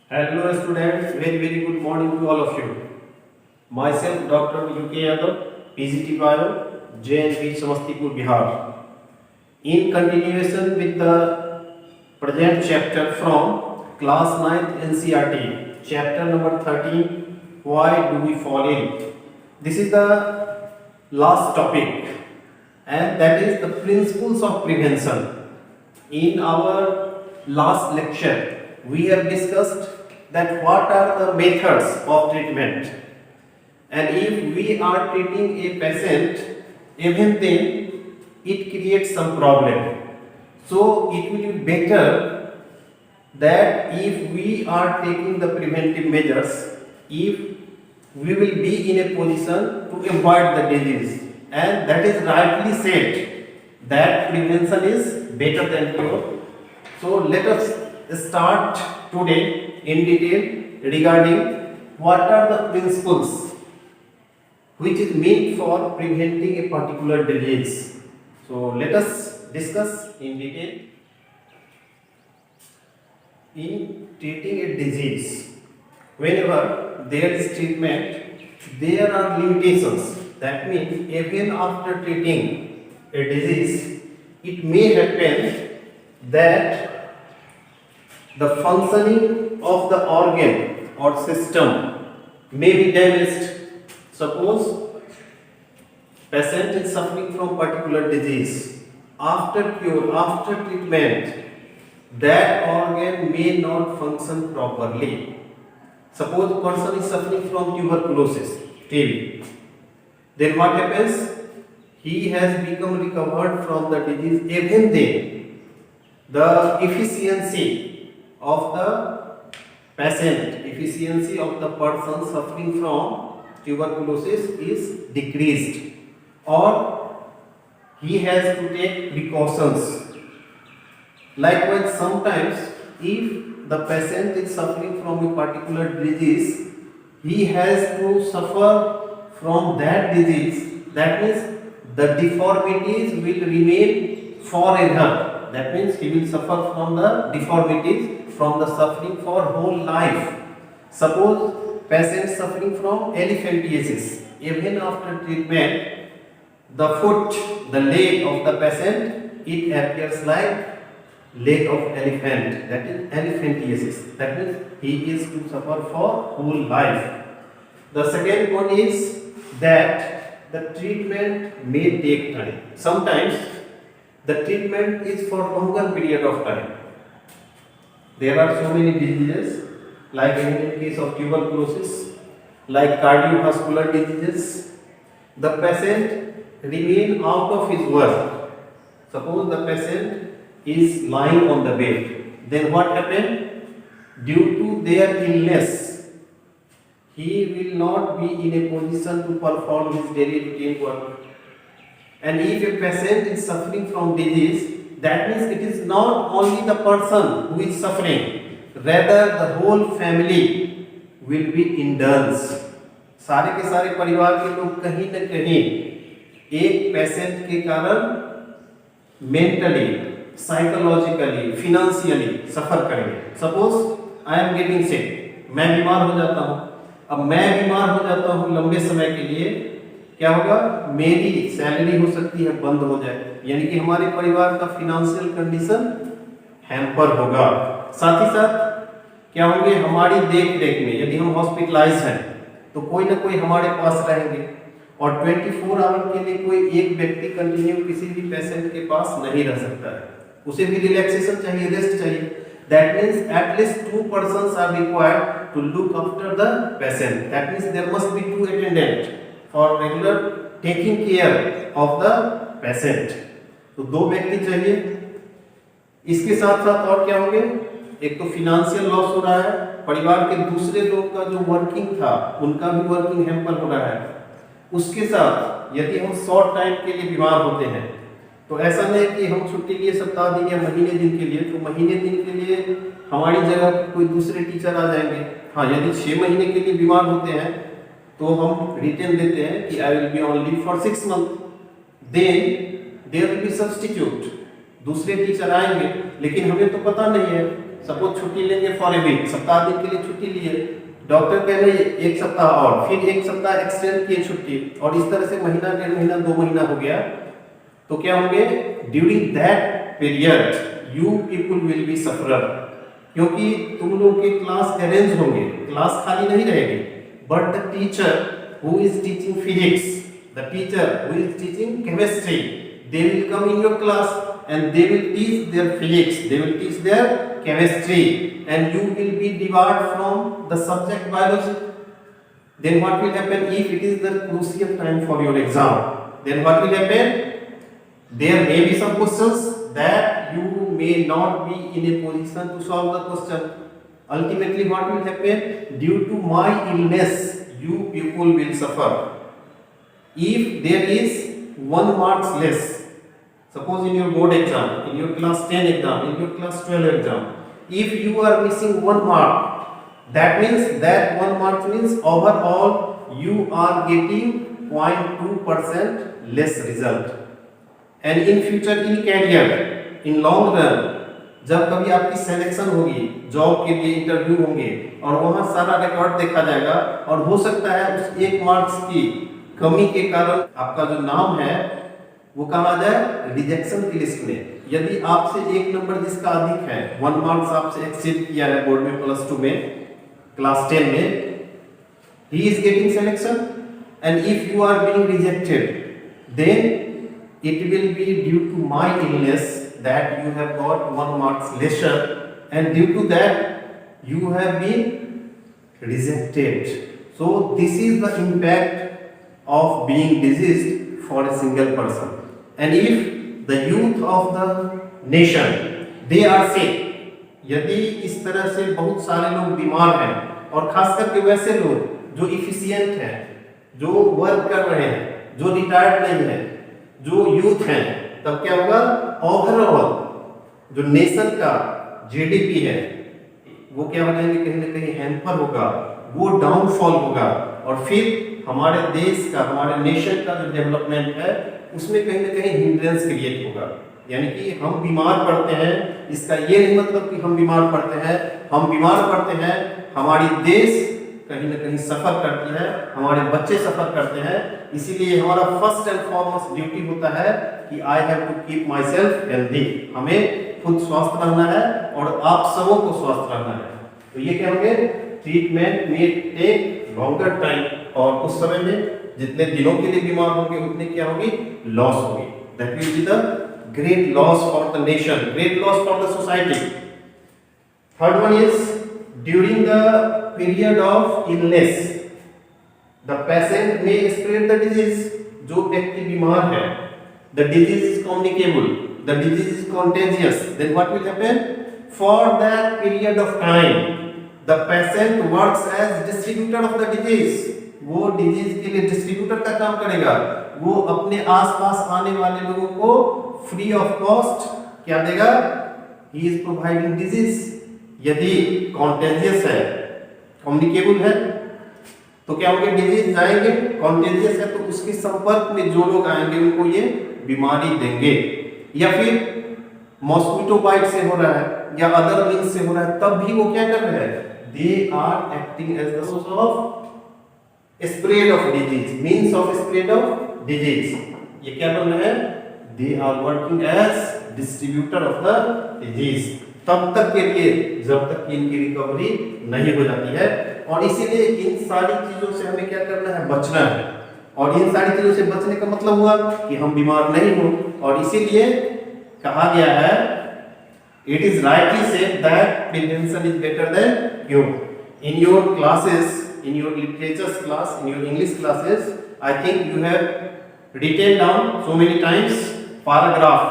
Hello students, very good morning to all of you. Myself Dr. UK Yadav, PGT Bio, JNV Samastipur, Bihar. In continuation with the present chapter from class 9th NCERT, chapter number 13, Why do we fall in? This is the last topic, and that is the principles of prevention. In our last lecture, we have discussed that what are the methods of treatment, and if we are treating a patient, even then it creates some problem. So it will be better that if we are taking the preventive measures, if we will be in a position to avoid the disease, and that is rightly said that prevention is better than cure. So let us start today in detail regarding what are the principles which is meant for preventing a particular disease. So let us discuss in detail. In treating a disease, whenever there is treatment, there are limitations. That means even after treating a disease, it may happen that the functioning of the organ or system may be damaged. Suppose patient is suffering from particular disease. After cure, after treatment, that organ may not function properly. Suppose person is suffering from tuberculosis, TB. Then what happens? He has become recovered from the disease. Even then, the efficiency of the patient, efficiency of the person suffering from tuberculosis is decreased, or he has to take precautions. Likewise, sometimes if the patient is suffering from a particular disease, he has to suffer from that disease. That means the deformities will remain forever. That means he will suffer from the deformities, from the suffering for whole life. Suppose patient suffering from elephantiasis. Even after treatment, the foot, the leg of the patient, it appears like leg of elephant. That is elephantiasis. That means he is to suffer for whole life. The second one is that the treatment may take time. Sometimes the treatment is for longer period of time. There are so many diseases, like in the case of tuberculosis, like cardiovascular diseases, the patient remain out of his work. Suppose the patient is lying on the bed, then what happened? Due to their illness, he will not be in a position to perform his daily routine work. And if a patient is suffering from disease, that means it is not only the person who is suffering, rather the whole family will be indulged. सारे के सारे परिवार के लोग कहीं न कहीं एक पेशेंट के कारण मेंटली, साइकोलॉजिकली, फिनेंशियली सफर करेंगे. सपोज आई एम गेटिंग सिक, मैं बीमार हो जाता हूँ. अब मैं बीमार हो जाता हूँ लंबे समय के लिए, क्या होगा? मेरी सैलरी हो सकती है बंद हो जाए, यानी कि हमारे परिवार का फिनेंशियल कंडीशन हैम्पर होगा. साथ ही साथ क्या होंगे? हमारी देख रेख में यदि हम हॉस्पिटलाइज हैं तो कोई ना कोई हमारे पास रहेंगे, और 24 आवर के लिए कोई एक व्यक्ति कंटिन्यू किसी भी पेशेंट के पास नहीं रह सकता है. उसे भी रिलैक्सेशन चाहिए, रेस्ट चाहिए. That means at least 2 persons are required to look after the patient. That means there must be 2 attendant for regular taking care of the patient. तो 2 व्यक्ति चाहिए. इसके साथ साथ और क्या होंगे? एक तो फिनेंशियल लॉस हो रहा है, परिवार के दूसरे लोग का जो वर्किंग था उनका भी वर्किंग हैम्पर हो रहा है. उसके साथ यदि हम शॉर्ट टाइम के लिए बीमार होते हैं तो ऐसा नहीं कि हम छुट्टी लिए सप्ताह दिन या महीने दिन के लिए, तो महीने दिन के लिए हमारी जगह कोई दूसरे टीचर आ जाएंगे. हाँ, यदि 6 महीने के लिए बीमार होते हैं तो हम रिटर्न देते हैं कि I will be on leave for 6 months. Then there will be substitute, दूसरे टीचर आएंगे, लेकिन हमें तो पता नहीं है सपोज छुट्टी लेंगे फॉर ए वीक, सप्ताह दिन के लिए छुट्टी लिए, डॉक्टर कह रहे हैं एक सप्ताह और, फिर एक सप्ताह एक्सटेंड किए छुट्टी, और इस तरह से महीना, 1.5 महीना, 2 महीना हो गया, तो क्या होंगे? During that period you people will be sufferer, क्योंकि तुम लोग के क्लास अरेंज होंगे, क्लास खाली नहीं रहेगी, but the teacher who is teaching physics, the teacher who is teaching chemistry, they will come in your class and they will teach their physics, they will teach their chemistry, and you will be debarred from the subject biology. Then what will happen if it is the crucial time for your exam? Then what will happen? There may be some questions that you may not be in a position to solve the question. Ultimately what will happen? Due to my illness you people will suffer. If there is 1 marks less, suppose in your board exam, in your class 10 exam, in your class 12 exam, if you are missing 1 mark, that means that 1 mark means overall you are getting 0.2% less result. And in future, in career, in long run, जब कभी आपकी selection होगी, job के लिए interview होंगे, और वहां सारा रिकॉर्ड देखा जाएगा, और हो सकता है उस 1 मार्क्स की कमी के कारण आपका जो नाम है वो कहाँ आ जाए? रिजेक्शन की लिस्ट में। यदि आपसे 1 नंबर जिसका अधिक है, 1 मार्क्स आपसे एक्सीड किया है बोर्ड में, +2 में, क्लास 10 में, he is getting selection, and if you are being rejected, then it will be due to my illness that you have got 1 marks lesser, and due to that you have been rejected. So this is the impact of being diseased for a single person. And if the youth of the nation they are sick, यदि इस तरह से बहुत सारे लोग बीमार हैं, और खास करके वैसे लोग जो इफिशिएंट हैं, जो वर्क कर रहे हैं, जो रिटायर्ड नहीं है, जो यूथ हैं, तब क्या होगा? ओवरऑल जो नेशन का जीडीपी है वो क्या हो जाएंगे? कहीं ना कहीं हैम्पर होगा, वो डाउनफॉल होगा, और फिर हमारे देश का, हमारे नेशन का जो डेवलपमेंट है उसमें कहीं ना कहीं हिंड्रेंस क्रिएट होगा। यानी कि हम बीमार पड़ते हैं, इसका ये नहीं मतलब कि हम बीमार पड़ते हैं, हम बीमार पड़ते हैं, हमारी देश कहीं ना कहीं सफर करती है, हमारे बच्चे सफर करते हैं, इसीलिए हमारा फर्स्ट एंड फॉरमोस्ट ड्यूटी होता है कि I have to keep myself healthy, हमें खुद स्वस्थ रहना है और आप सबों को स्वस्थ रहना है। तो ये क्या होंगे? ट्रीटमेंट में टेक लॉन्गर टाइम, और उस समय में जितने दिनों के लिए बीमार होंगे उतने क्या होगी? लॉस होगी। That will be the great loss for the nation, great loss for the society. Third one is during the period of illness the patient may spread the disease. जो व्यक्ति बीमार है, the disease is communicable, the disease is contagious, then what will happen? For that period of time the patient works as distributor of the disease. वो disease के लिए distributor का काम करेगा, वो अपने आसपास आने वाले लोगों को फ्री ऑफ कॉस्ट क्या देगा? He is providing disease. यदि कॉन्टेजियस है, कम्युनिकेबल है, तो क्या होंगे? डिजीज जाएंगे, कॉन्टेजियस है तो उसके संपर्क में जो लोग आएंगे उनको ये बीमारी देंगे। या फिर मॉस्किटो बाइट से हो रहा है या अदर मीन्स से हो रहा है, तब भी वो क्या कर रहे हैं? They are acting as the source of spread of disease, means of spread of disease. ये क्या बन रहे हैं? They are working as distributor of the disease, तब तक के लिए जब तक कि इनकी रिकवरी नहीं हो जाती है। और इसीलिए इन सारी चीजों से हमें क्या करना है? बचना है। और इन सारी चीजों से बचने का मतलब हुआ कि हम बीमार नहीं हो, और इसीलिए कहा गया है, it is rightly said that prevention is better than cure. In your classes, in your literatures class, in your English classes, I think you have written down so many times paragraph.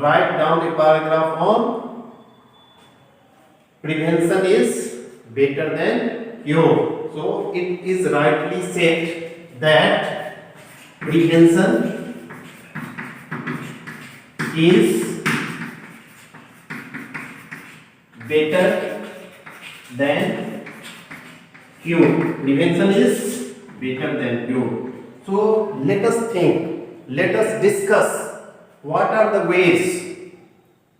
Write down a paragraph on prevention is better than cure. So it is rightly said that prevention is better than cure. Prevention is better than cure. So let us think, let us discuss what are the ways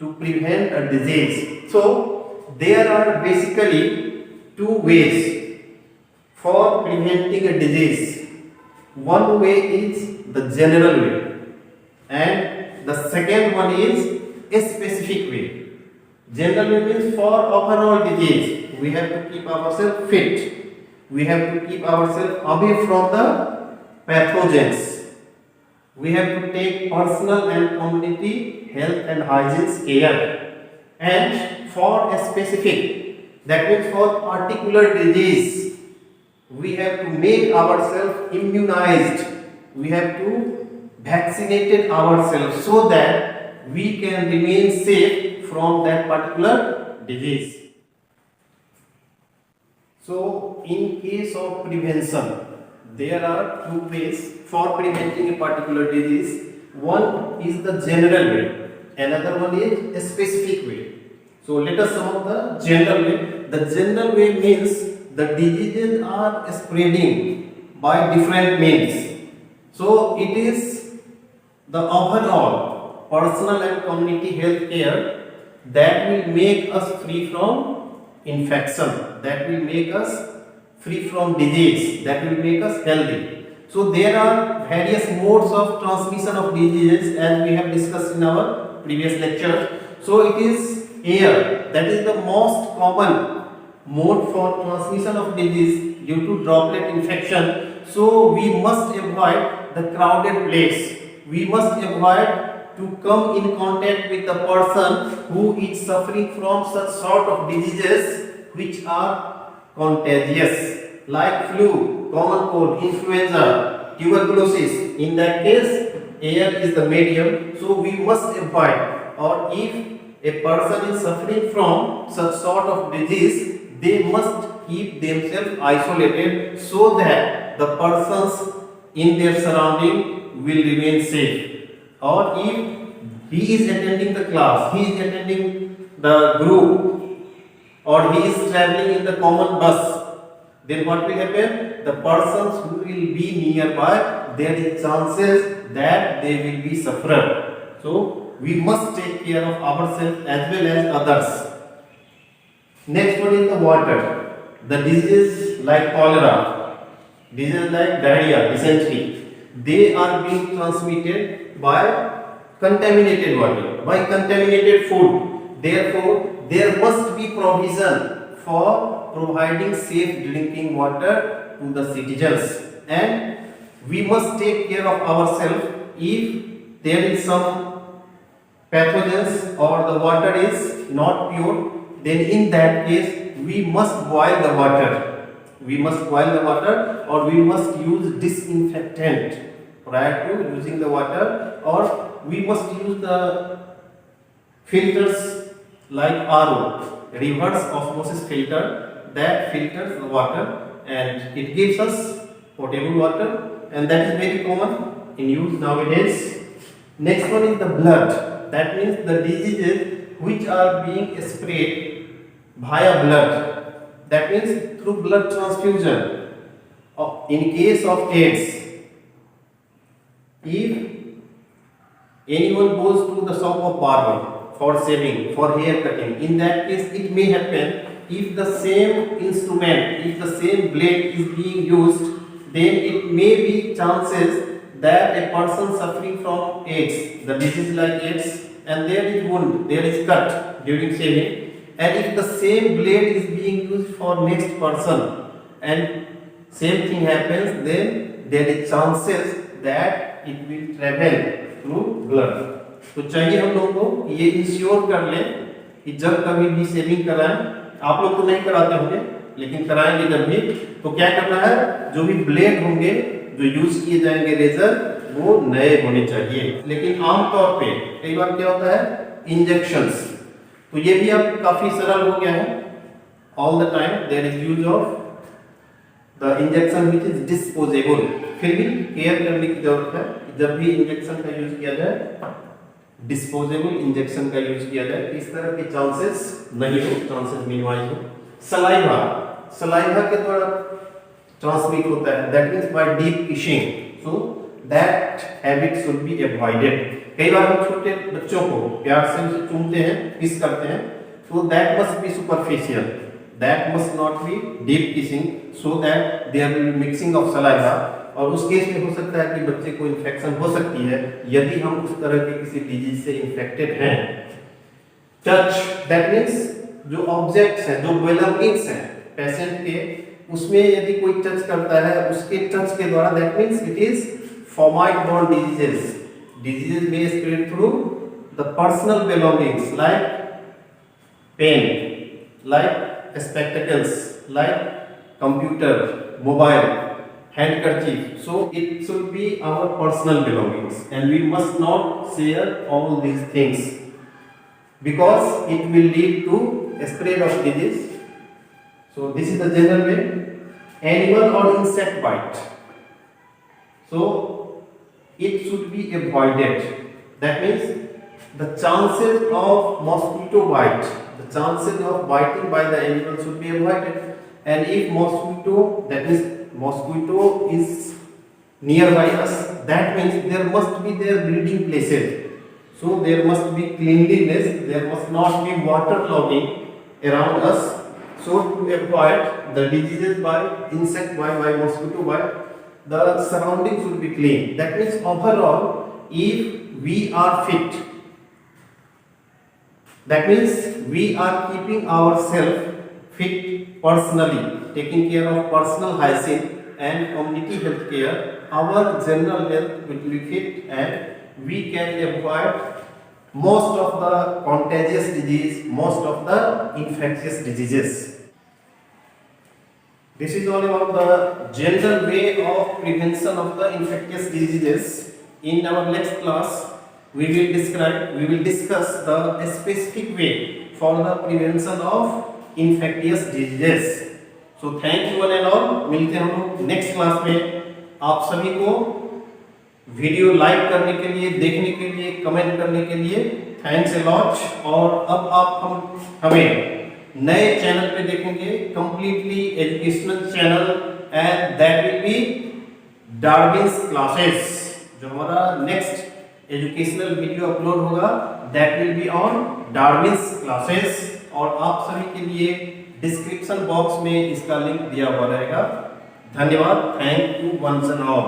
to prevent a disease. So there are basically two ways for preventing a disease. One way is the general way, and the second one is a specific way. General way means for overall disease, we have to keep ourselves fit. We have to keep ourselves away from the pathogens. We have to take personal and community health and hygiene care. And for a specific, that means for particular disease, we have to make ourselves immunized. We have to vaccinate ourselves so that we can remain safe from that particular disease. So, in case of prevention, there are two ways for preventing a particular disease. One is the general way, another one is a specific way. So, let us sum up the general way. The general way means the diseases are spreading by different means. So, it is the overall personal and community health care that will make us free from infection, that will make us free from disease, that will make us healthy. So there are various modes of transmission of diseases as we have discussed in our previous lecture. So it is air, that is the most common mode for transmission of disease due to droplet infection. So we must avoid the crowded place. We must avoid to come in contact with the person who is suffering from such sort of diseases which are contagious, like flu, common cold, influenza, tuberculosis. In that case, air is the medium, so we must avoid. Or if a person is suffering from such sort of disease, they must keep themselves isolated so that the persons in their surrounding will remain safe. Or if he is attending the class, he is attending the group, or he is traveling in the common bus, then what will happen? The persons who will be nearby, there is chances that they will be sufferer. So we must take care of ourselves as well as others. Next one is the water. The diseases like cholera, diseases like diarrhea, dysentery, they are being transmitted by contaminated water, by contaminated food. Therefore, there must be provision for providing safe drinking water to the citizens, and we must take care of ourselves. If there is some pathogens or the water is not pure, then in that case we must boil the water. We must boil the water, or we must use disinfectant prior to using the water, or we must use the filters like RO, reverse osmosis filter, that filters the water and it gives us potable water, and that is very common in use nowadays. Next one is the blood. That means the diseases which are being spread via blood. That means through blood transfusion. In case of AIDS, if anyone goes to the shop of barber for shaving, for hair cutting, in that case it may happen, if the same instrument, if the same blade is being used, then it may be chances that a person suffering from AIDS, the disease like AIDS, and there is wound, there is cut during shaving, and if the same blade is being used for next person and same thing happens, then there is chances that it will travel through blood. तो चाहिए हम लोगों को ये ensure कर लें कि जब कभी भी शेविंग कराएं, आप लोग तो नहीं कराते होंगे लेकिन कराएंगे जब भी, तो क्या करना है, जो भी ब्लेड होंगे जो यूज किए जाएंगे रेजर, वो नए होने चाहिए. लेकिन आमतौर पे कई बार क्या होता है, इंजेक्शंस, तो ये भी अब काफी सरल हो गया है. All the time there is use of the injection which is disposable. फिर भी केयर करने की जरूरत है, जब भी इंजेक्शन का यूज किया जाए डिस्पोजेबल इंजेक्शन का यूज किया जाए, इस तरह के चांसेस नहीं हो, चांसेस मिनिमाइज हो. सलाइवा, सलाइवा के द्वारा ट्रांसमिट होता है, that means by deep Keishing, so that habit should be avoided. कई बार हम छोटे बच्चों को प्यार से उसे चूमते हैं, किस करते हैं, so that must be superficial, that must not be deep kissing, so that there will be mixing of saliva. और उस केस में हो सकता है कि बच्चे को इन्फेक्शन हो सकती है यदि हम उस तरह के किसी डिजीज से इन्फेक्टेड हैं। टच, दैट मीन्स जो ऑब्जेक्ट्स हैं, जो बिलोंगिंग्स हैं पेशेंट के, उसमें यदि कोई टच करता है उसके टच के द्वारा, that means it is fomite borne diseases. Diseases may spread through the personal belongings like pen, like spectacles, like computer, mobile, handkerchief. So it should be our personal belongings and we must not share all these things because it will lead to a spread of disease. So this is the general way. Animal or insect bite, so it should be avoided. That means the chances of mosquito bite, the chances of biting by the animal should be avoided. And if mosquito, that is mosquito is nearby us, that means there must be their breeding places. So there must be cleanliness, there must not be waterlogging around us. So to avoid the diseases by insect bite, by mosquito bite, the surroundings should be clean. That means overall, if we are fit, that means we are keeping ourselves fit personally, taking care of personal hygiene and community health care, our general health will be fit and we can avoid most of the contagious disease, most of the infectious diseases. This is all about the general way of prevention of the infectious diseases. In our next class, we will discuss the specific way for the prevention of infectious diseases. So thank you one and all. मिलते हैं हम लोग next class में। आप सभी को video like करने के लिए, देखने के लिए, कमेंट करने के लिए थैंक्स अ लॉट। और अब आप हमें नए चैनल पे देखेंगे, completely educational channel, and that will B Darwin's classes. जो हमारा नेक्स्ट एजुकेशनल वीडियो अपलोड होगा that will be on Darwin's classes. और आप सभी के लिए डिस्क्रिप्शन बॉक्स में इसका लिंक दिया हुआ रहेगा। धन्यवाद, thank you once and all.